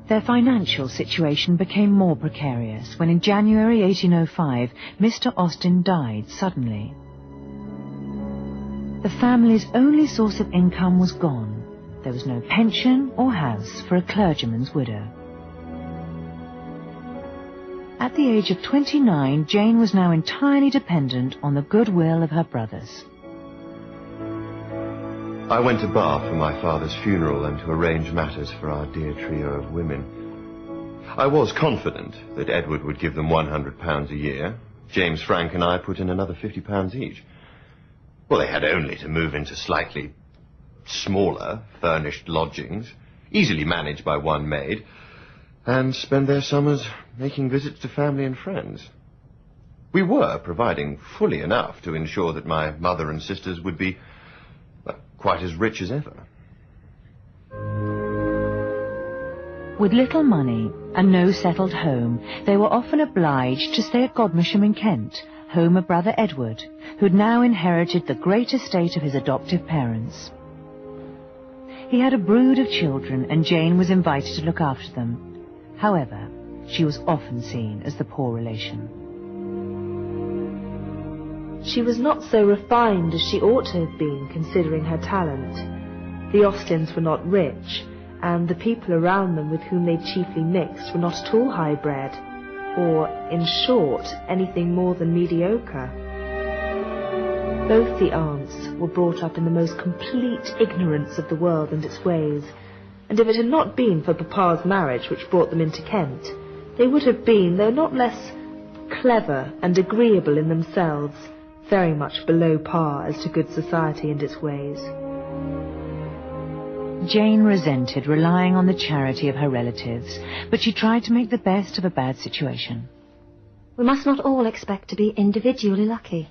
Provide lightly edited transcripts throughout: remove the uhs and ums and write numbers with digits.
Their financial situation became more precarious when in January 1805 Mr. Austen died suddenly. The family's only source of income was gone. There was no pension or house for a clergyman's widow. At the age of 29, Jane was now entirely dependent on the goodwill of her brothers. I went to Bath for my father's funeral and to arrange matters for our dear trio of women. I was confident that Edward would give them £100 a year. James, Frank and I put in another £50 each. Well, they had only to move into slightly smaller, furnished lodgings, easily managed by one maid, and spend their summers making visits to family and friends. We were providing fully enough to ensure that my mother and sisters would be quite as rich as ever. With little money and no settled home, they were often obliged to stay at Godmersham in Kent, home of brother Edward, who had now inherited the great estate of his adoptive parents. He had a brood of children, and Jane was invited to look after them. However, she was often seen as the poor relation. She was not so refined as she ought to have been, considering her talent. The Austens were not rich, and the people around them with whom they chiefly mixed were not at all high-bred, or, in short, anything more than mediocre. Both the aunts were brought up in the most complete ignorance of the world and its ways, and if it had not been for Papa's marriage which brought them into Kent, they would have been, though not less clever and agreeable in themselves, very much below par as to good society and its ways. Jane resented relying on the charity of her relatives, but she tried to make the best of a bad situation. We must not all expect to be individually lucky.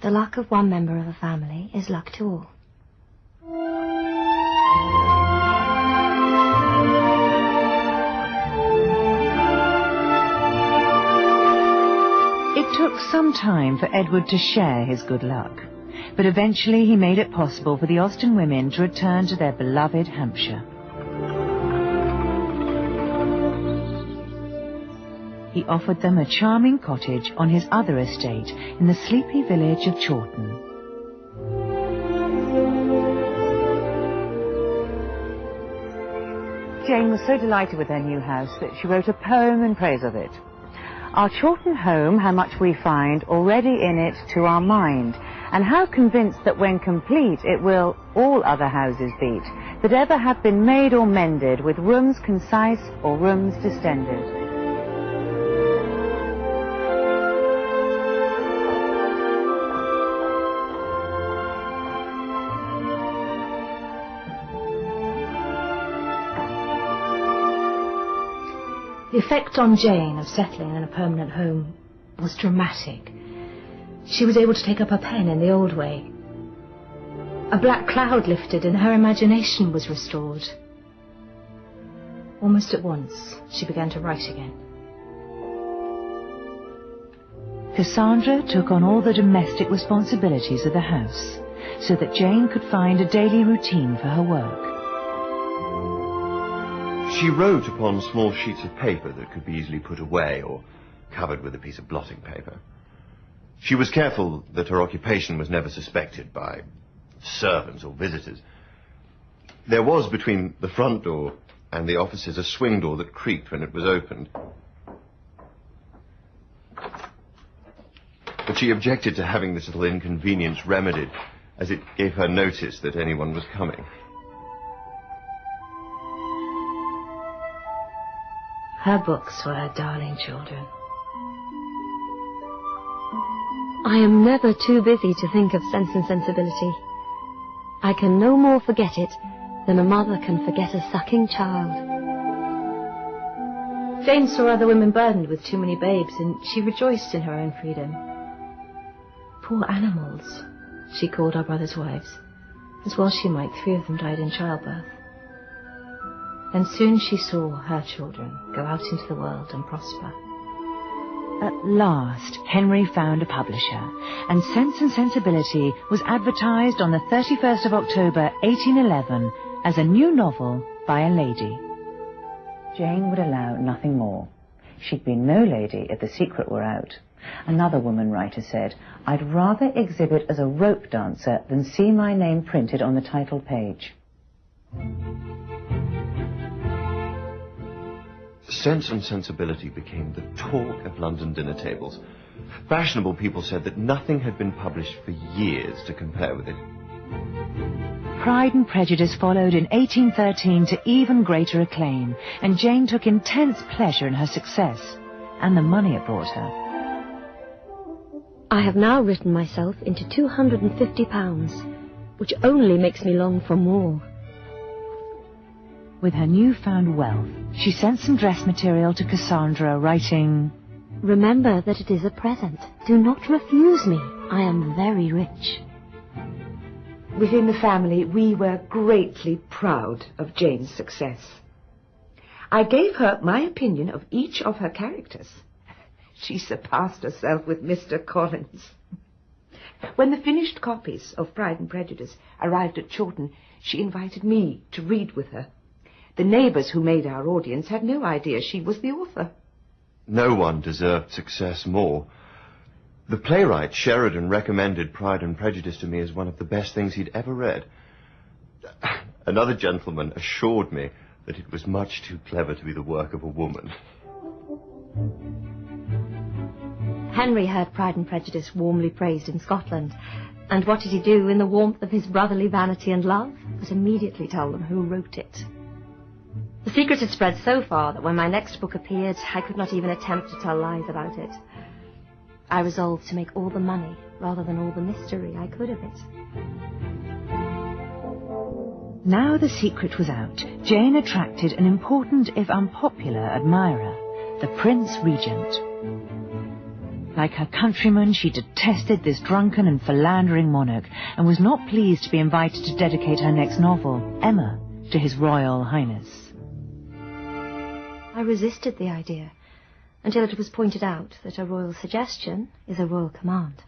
The luck of one member of a family is luck to all. It took some time for Edward to share his good luck, but eventually he made it possible for the Austen women to return to their beloved Hampshire. He offered them a charming cottage on his other estate in the sleepy village of Chawton. Jane was so delighted with her new house that she wrote a poem in praise of it. Our Chawton home, how much we find already in it to our mind, and how convinced that when complete it will all other houses beat, that ever have been made or mended, with rooms concise or rooms distended. The effect on Jane of settling in a permanent home was dramatic. She was able to take up her pen in the old way. A black cloud lifted and her imagination was restored. Almost at once, she began to write again. Cassandra took on all the domestic responsibilities of the house, so that Jane could find a daily routine for her work. She wrote upon small sheets of paper that could be easily put away or covered with a piece of blotting paper. She was careful that her occupation was never suspected by servants or visitors. There was between the front door and the offices a swing door that creaked when it was opened. But she objected to having this little inconvenience remedied, as it gave her notice that anyone was coming. Her books were her darling children. I am never too busy to think of Sense and Sensibility. I can no more forget it than a mother can forget a sucking child. Jane saw other women burdened with too many babes, and she rejoiced in her own freedom. Poor animals, she called our brothers' wives, as well she might. 3 of them died in childbirth. And soon she saw her children go out into the world and prosper. At last, Henry found a publisher, and Sense and Sensibility was advertised on the 31st of October, 1811, as a new novel by a lady. Jane would allow nothing more. She'd be no lady if the secret were out. Another woman writer said, "I'd rather exhibit as a rope dancer than see my name printed on the title page." Sense and Sensibility became the talk of London dinner tables. Fashionable people said that nothing had been published for years to compare with it. Pride and Prejudice followed in 1813 to even greater acclaim, and Jane took intense pleasure in her success and the money it brought her. I have now written myself into £250, which only makes me long for more. With her newfound wealth, she sent some dress material to Cassandra, writing, "Remember that it is a present. Do not refuse me. I am very rich." Within the family, we were greatly proud of Jane's success. I gave her my opinion of each of her characters. She surpassed herself with Mr. Collins. When the finished copies of Pride and Prejudice arrived at Chawton, she invited me to read with her. The neighbours who made our audience had no idea she was the author. No one deserved success more. The playwright Sheridan recommended Pride and Prejudice to me as one of the best things he'd ever read. Another gentleman assured me that it was much too clever to be the work of a woman. Henry heard Pride and Prejudice warmly praised in Scotland, and what did he do in the warmth of his brotherly vanity and love but immediately tell them who wrote it. The secret had spread so far that when my next book appeared, I could not even attempt to tell lies about it. I resolved to make all the money rather than all the mystery I could of it. Now the secret was out, Jane attracted an important, if unpopular, admirer, the Prince Regent. Like her countrymen, she detested this drunken and philandering monarch, and was not pleased to be invited to dedicate her next novel, Emma, to His Royal Highness. I resisted the idea, until it was pointed out that a royal suggestion is a royal command.